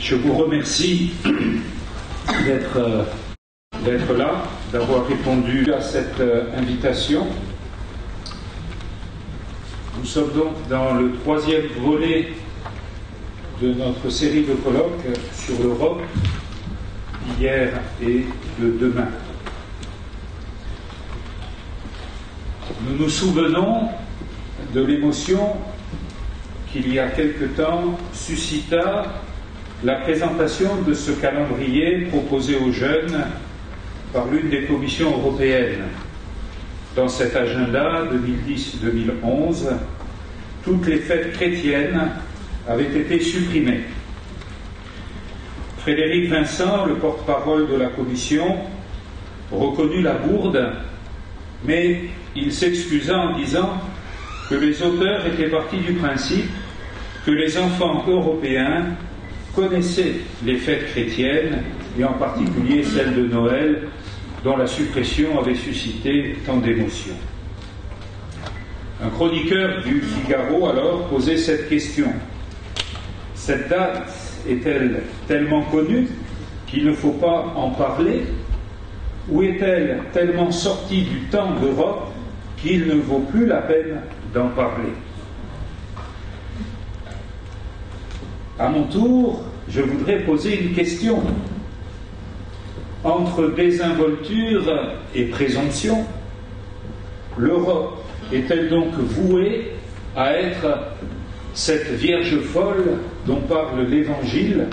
Je vous remercie d'être là, d'avoir répondu à cette invitation. Nous sommes donc dans le 3e volet de notre série de colloques sur l'Europe d'hier et de demain. Nous nous souvenons de l'émotion qu'il y a quelque temps suscita la présentation de ce calendrier proposé aux jeunes par l'une des commissions européennes. Dans cet agenda 2010-2011, toutes les fêtes chrétiennes avaient été supprimées. Frédéric Vincent, le porte-parole de la commission, reconnut la bourde, mais il s'excusa en disant que les auteurs étaient partis du principe que les enfants européens connaissaient les fêtes chrétiennes, et en particulier celle de Noël, dont la suppression avait suscité tant d'émotions. Un chroniqueur du Figaro alors posait cette question. Cette date est-elle tellement connue qu'il ne faut pas en parler, ou est-elle tellement sortie du temps d'Europe qu'il ne vaut plus la peine d'en parler? À mon tour, je voudrais poser une question. Entre désinvolture et présomption, l'Europe est-elle donc vouée à être cette Vierge folle dont parle l'Évangile,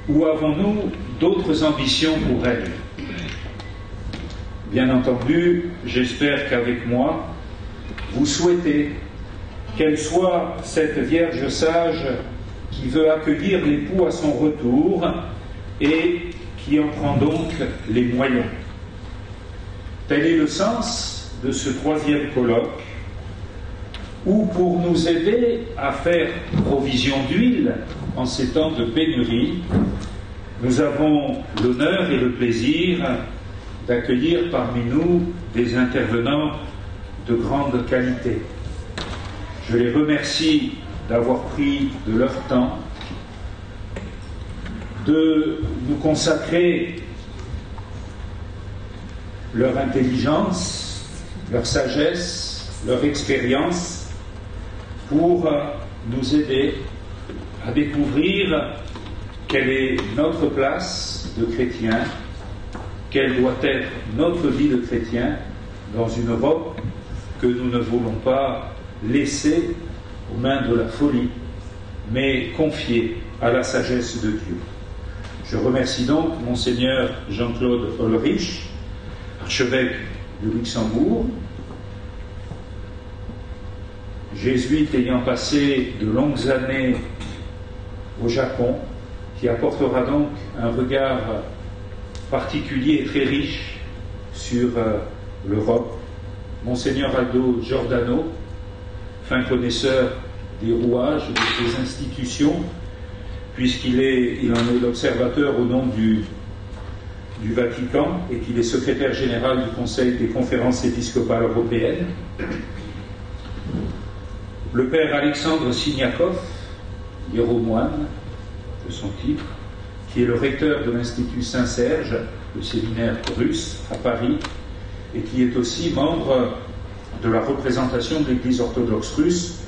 ou avons-nous d'autres ambitions pour elle? Bien entendu, j'espère qu'avec moi, vous souhaitez qu'elle soit cette Vierge sage qui veut accueillir l'époux à son retour et qui en prend donc les moyens. Tel est le sens de ce 3e colloque, où pour nous aider à faire provision d'huile en ces temps de pénurie, nous avons l'honneur et le plaisir d'accueillir parmi nous des intervenants de grande qualité. Je les remercie d'avoir pris de leur temps, de nous consacrer leur intelligence, leur sagesse, leur expérience pour nous aider à découvrir quelle est notre place de chrétien, quelle doit être notre vie de chrétien dans une Europe que nous ne voulons pas laisser aux mains de la folie, mais confier à la sagesse de Dieu. Je remercie donc Monseigneur Jean-Claude Ulrich, archevêque de Luxembourg, jésuite ayant passé de longues années au Japon, qui apportera donc un regard particulier et très riche sur l'Europe. Monseigneur Aldo Giordano, fin connaisseur des rouages de ces institutions, puisqu'il en est l'observateur au nom du Vatican et qu'il est secrétaire général du Conseil des conférences épiscopales européennes. Le père Alexandre Siniakov, hiéromoine de son titre, qui est le recteur de l'Institut Saint-Serge, le séminaire russe à Paris, et qui est aussi membre de la représentation de l'Église orthodoxe russe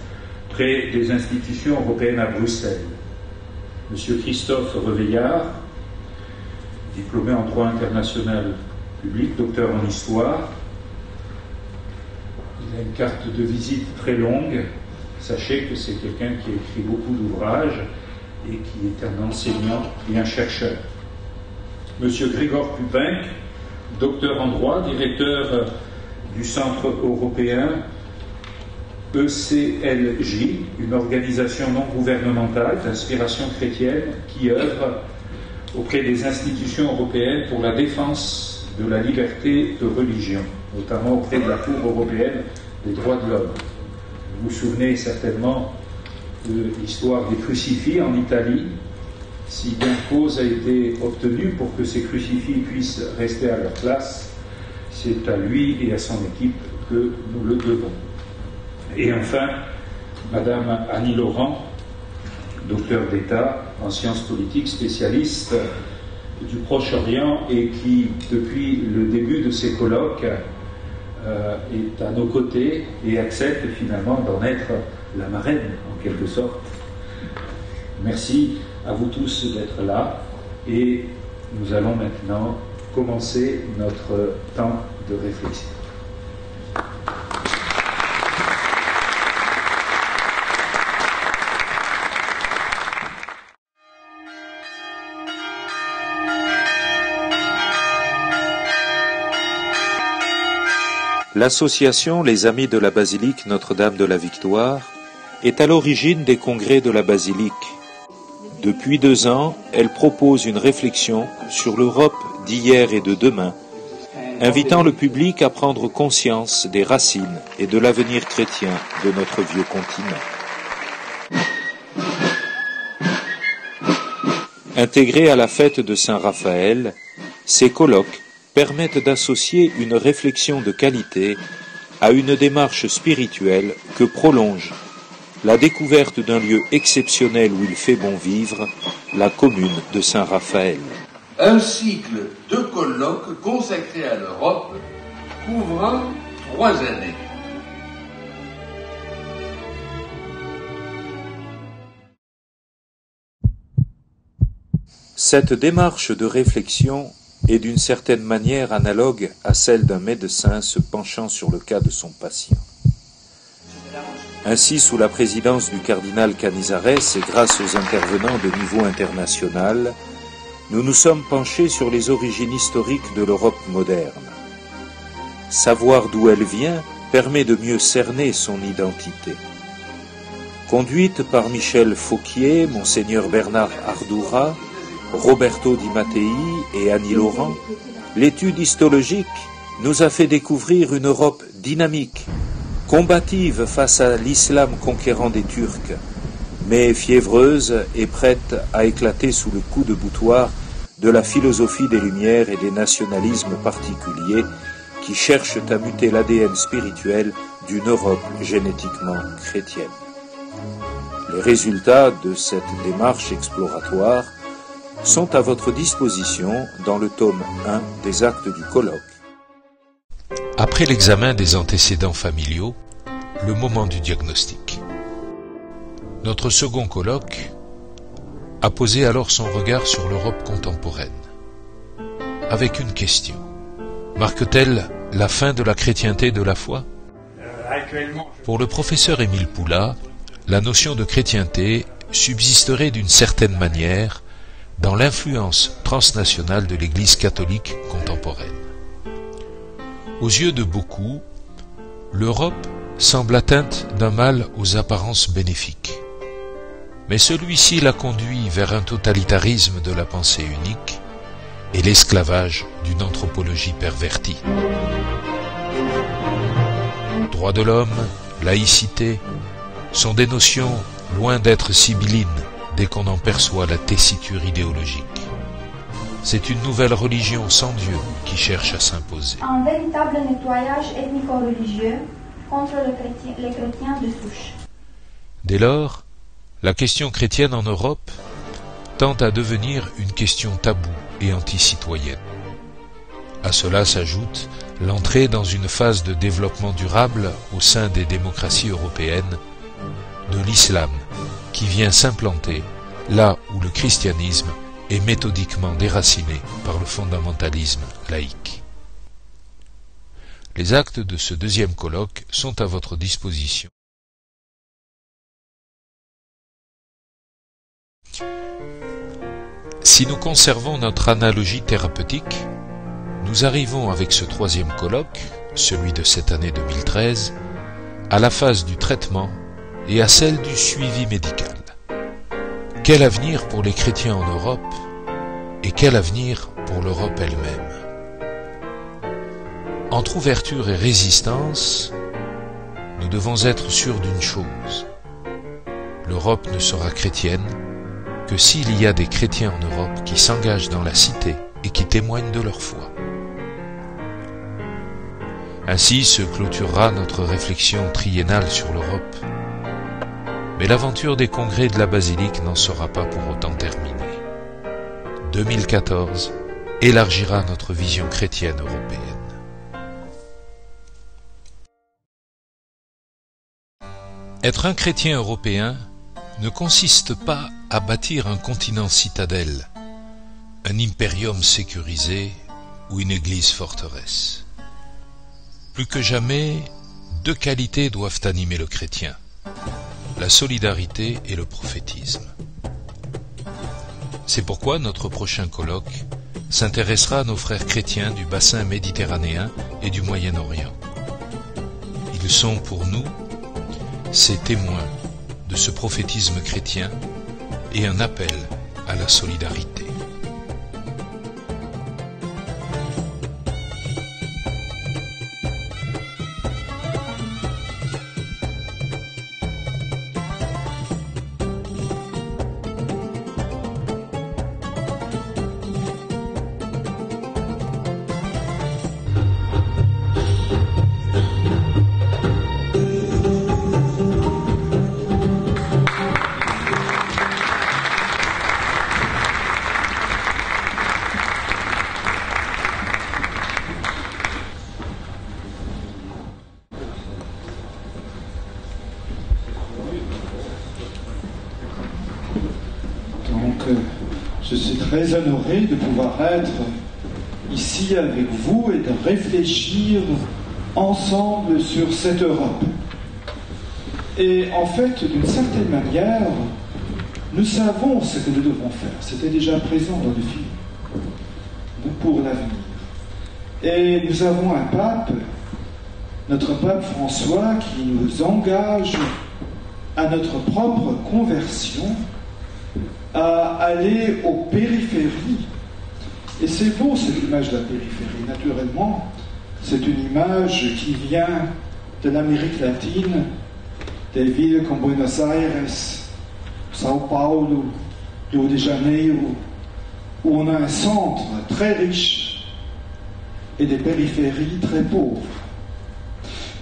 près des institutions européennes à Bruxelles. Monsieur Christophe Reveillard, diplômé en droit international public, docteur en histoire. Il a une carte de visite très longue. Sachez que c'est quelqu'un qui a écrit beaucoup d'ouvrages et qui est un enseignant et un chercheur. Monsieur Grégor Pupin, docteur en droit, directeur du Centre européen ECLJ, une organisation non gouvernementale d'inspiration chrétienne qui œuvre auprès des institutions européennes pour la défense de la liberté de religion, notamment auprès de la Cour européenne des droits de l'homme. Vous vous souvenez certainement de l'histoire des crucifix en Italie. Si gain de cause a été obtenu pour que ces crucifix puissent rester à leur place, c'est à lui et à son équipe que nous le devons. Et enfin, Madame Annie Laurent, docteur d'État en sciences politiques, spécialiste du Proche-Orient et qui, depuis le début de ces colloques, est à nos côtés et accepte finalement d'en être la marraine, en quelque sorte. Merci à vous tous d'être là et nous allons maintenant commencer notre temps de réflexion. L'association Les Amis de la Basilique Notre-Dame de la Victoire est à l'origine des congrès de la Basilique. Depuis 2 ans, elle propose une réflexion sur l'Europe d'hier et de demain, invitant le public à prendre conscience des racines et de l'avenir chrétien de notre vieux continent. Intégrés à la fête de Saint-Raphaël, ces colloques permettent d'associer une réflexion de qualité à une démarche spirituelle que prolonge la découverte d'un lieu exceptionnel où il fait bon vivre, la commune de Saint-Raphaël. Un cycle de colloques consacrés à l'Europe, couvrant 3 années. Cette démarche de réflexion est d'une certaine manière analogue à celle d'un médecin se penchant sur le cas de son patient. Ainsi, sous la présidence du cardinal Canizares et grâce aux intervenants de niveau international, nous nous sommes penchés sur les origines historiques de l'Europe moderne. Savoir d'où elle vient permet de mieux cerner son identité. Conduite par Michel Fauquier, Monseigneur Bernard Ardoura, Roberto Di Mattei et Annie Laurent, l'étude histologique nous a fait découvrir une Europe dynamique, combative face à l'islam conquérant des Turcs, mais fiévreuse et prête à éclater sous le coup de boutoir de la philosophie des Lumières et des nationalismes particuliers qui cherchent à muter l'ADN spirituel d'une Europe génétiquement chrétienne. Les résultats de cette démarche exploratoire sont à votre disposition dans le tome 1 des actes du colloque. Après l'examen des antécédents familiaux, le moment du diagnostic. Notre second colloque a posé alors son regard sur l'Europe contemporaine, avec une question. Marque-t-elle la fin de la chrétienté de la foi ? Pour le professeur Émile Poula, la notion de chrétienté subsisterait d'une certaine manière dans l'influence transnationale de l'Église catholique contemporaine. Aux yeux de beaucoup, l'Europe semble atteinte d'un mal aux apparences bénéfiques. Mais celui-ci l'a conduit vers un totalitarisme de la pensée unique et l'esclavage d'une anthropologie pervertie. Droits de l'homme, laïcité, sont des notions loin d'être sibyllines dès qu'on en perçoit la tessiture idéologique. C'est une nouvelle religion sans Dieu qui cherche à s'imposer. Un véritable nettoyage ethnico-religieux contre les chrétiens de souche. Dès lors, la question chrétienne en Europe tend à devenir une question taboue et anti-citoyenne. À cela s'ajoute l'entrée dans une phase de développement durable au sein des démocraties européennes de l'islam qui vient s'implanter là où le christianisme est méthodiquement déraciné par le fondamentalisme laïque. Les actes de ce deuxième colloque sont à votre disposition. Si nous conservons notre analogie thérapeutique, nous arrivons avec ce troisième colloque, celui de cette année 2013, à la phase du traitement et à celle du suivi médical. Quel avenir pour les chrétiens en Europe et quel avenir pour l'Europe elle-même? Entre ouverture et résistance, nous devons être sûrs d'une chose. L'Europe ne sera chrétienne que s'il y a des chrétiens en Europe qui s'engagent dans la cité et qui témoignent de leur foi. Ainsi se clôturera notre réflexion triennale sur l'Europe. Mais l'aventure des congrès de la basilique n'en sera pas pour autant terminée. 2014 élargira notre vision chrétienne européenne. Être un chrétien européen ne consiste pas à bâtir un continent citadelle, un impérium sécurisé ou une église forteresse. Plus que jamais, deux qualités doivent animer le chrétien, la solidarité et le prophétisme. C'est pourquoi notre prochain colloque s'intéressera à nos frères chrétiens du bassin méditerranéen et du Moyen-Orient. Ils sont pour nous ces témoins de ce prophétisme chrétien et un appel à la solidarité. Je suis très honoré de pouvoir être ici avec vous et de réfléchir ensemble sur cette Europe. Et en fait, d'une certaine manière, nous savons ce que nous devons faire. C'était déjà présent dans le film, pour l'avenir. Et nous avons un pape, notre pape François, qui nous engage à notre propre conversion, à aller aux périphéries. Et c'est beau cette image de la périphérie. Naturellement, c'est une image qui vient de l'Amérique latine, des villes comme Buenos Aires, Sao Paulo, Rio de Janeiro, où on a un centre très riche et des périphéries très pauvres.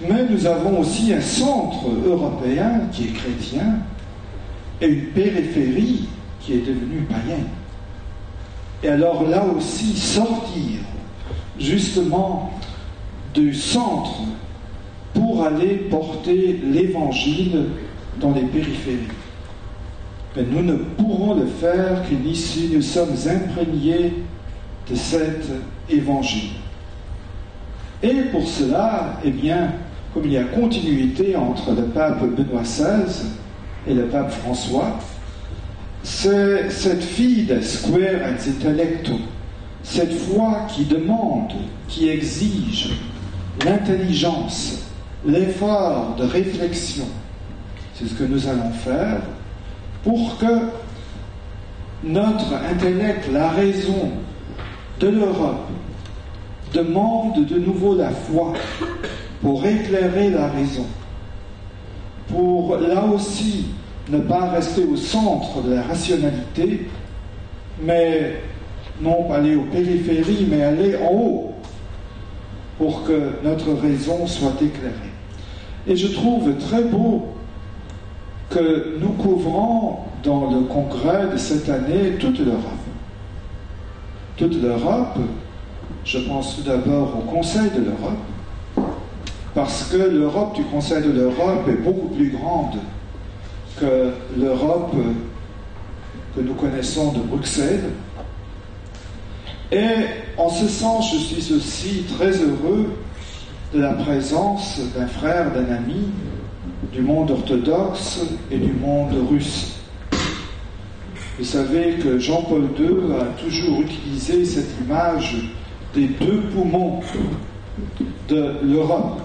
Mais nous avons aussi un centre européen qui est chrétien et une périphérie qui est devenue païenne. Et alors là aussi, sortir justement du centre pour aller porter l'évangile dans les périphéries. Mais nous ne pourrons le faire que si nous sommes imprégnés de cet évangile. Et pour cela, eh bien, comme il y a continuité entre le pape Benoît XVI et le pape François, c'est cette fides quaerens intellectum, cette foi qui demande, qui exige l'intelligence, l'effort de réflexion. C'est ce que nous allons faire pour que notre intellect, la raison de l'Europe, demande de nouveau la foi pour éclairer la raison, pour là aussi ne pas rester au centre de la rationalité, mais non pas aller aux périphéries, mais aller en haut, pour que notre raison soit éclairée. Et je trouve très beau que nous couvrons dans le congrès de cette année toute l'Europe. Toute l'Europe, je pense tout d'abord au Conseil de l'Europe, parce que l'Europe du Conseil de l'Europe est beaucoup plus grande que l'Europe que nous connaissons de Bruxelles. Et en ce sens, je suis aussi très heureux de la présence d'un frère, d'un ami du monde orthodoxe et du monde russe. Vous savez que Jean-Paul II a toujours utilisé cette image des deux poumons de l'Europe,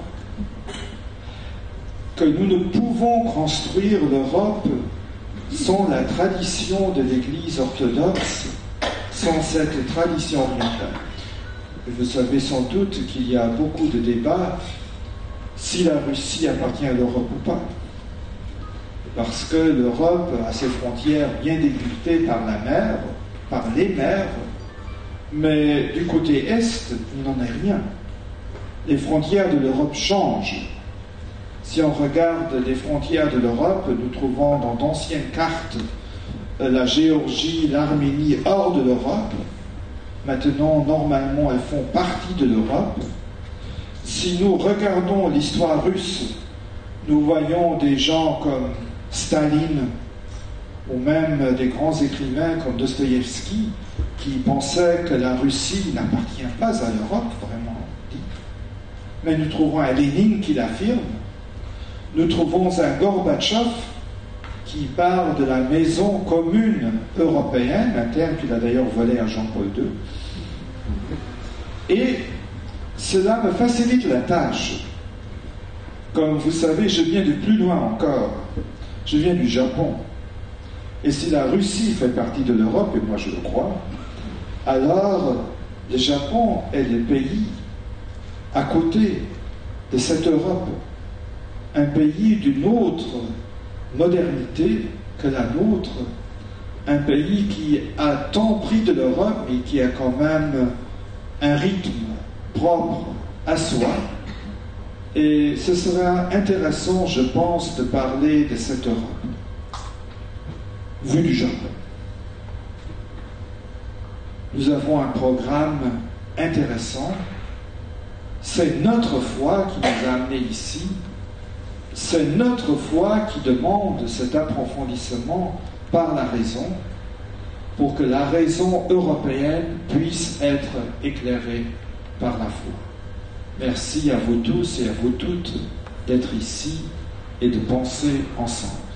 que nous ne pouvons construire l'Europe sans la tradition de l'Église orthodoxe, sans cette tradition orientale. Et vous savez sans doute qu'il y a beaucoup de débats si la Russie appartient à l'Europe ou pas. Parce que l'Europe a ses frontières bien délimitées par la mer, par les mers, mais du côté est, il n'en est rien. Les frontières de l'Europe changent. Si on regarde les frontières de l'Europe, nous trouvons dans d'anciennes cartes la Géorgie, l'Arménie hors de l'Europe. Maintenant, normalement, elles font partie de l'Europe. Si nous regardons l'histoire russe, nous voyons des gens comme Staline ou même des grands écrivains comme Dostoïevski qui pensaient que la Russie n'appartient pas à l'Europe, vraiment dit. Mais nous trouvons un Lénine qui l'affirme. Nous trouvons un Gorbatchev qui parle de la maison commune européenne, un terme qu'il a d'ailleurs volé à Jean-Paul II. Et cela me facilite la tâche. Comme vous savez, je viens de plus loin encore. Je viens du Japon. Et si la Russie fait partie de l'Europe, et moi je le crois, alors le Japon est le pays à côté de cette Europe. Un pays d'une autre modernité que la nôtre. Un pays qui a tant pris de l'Europe, mais qui a quand même un rythme propre à soi. Et ce sera intéressant, je pense, de parler de cette Europe, vue du Japon. Nous avons un programme intéressant. C'est notre foi qui nous a amenés ici. C'est notre foi qui demande cet approfondissement par la raison, pour que la raison européenne puisse être éclairée par la foi. Merci à vous tous et à vous toutes d'être ici et de penser ensemble.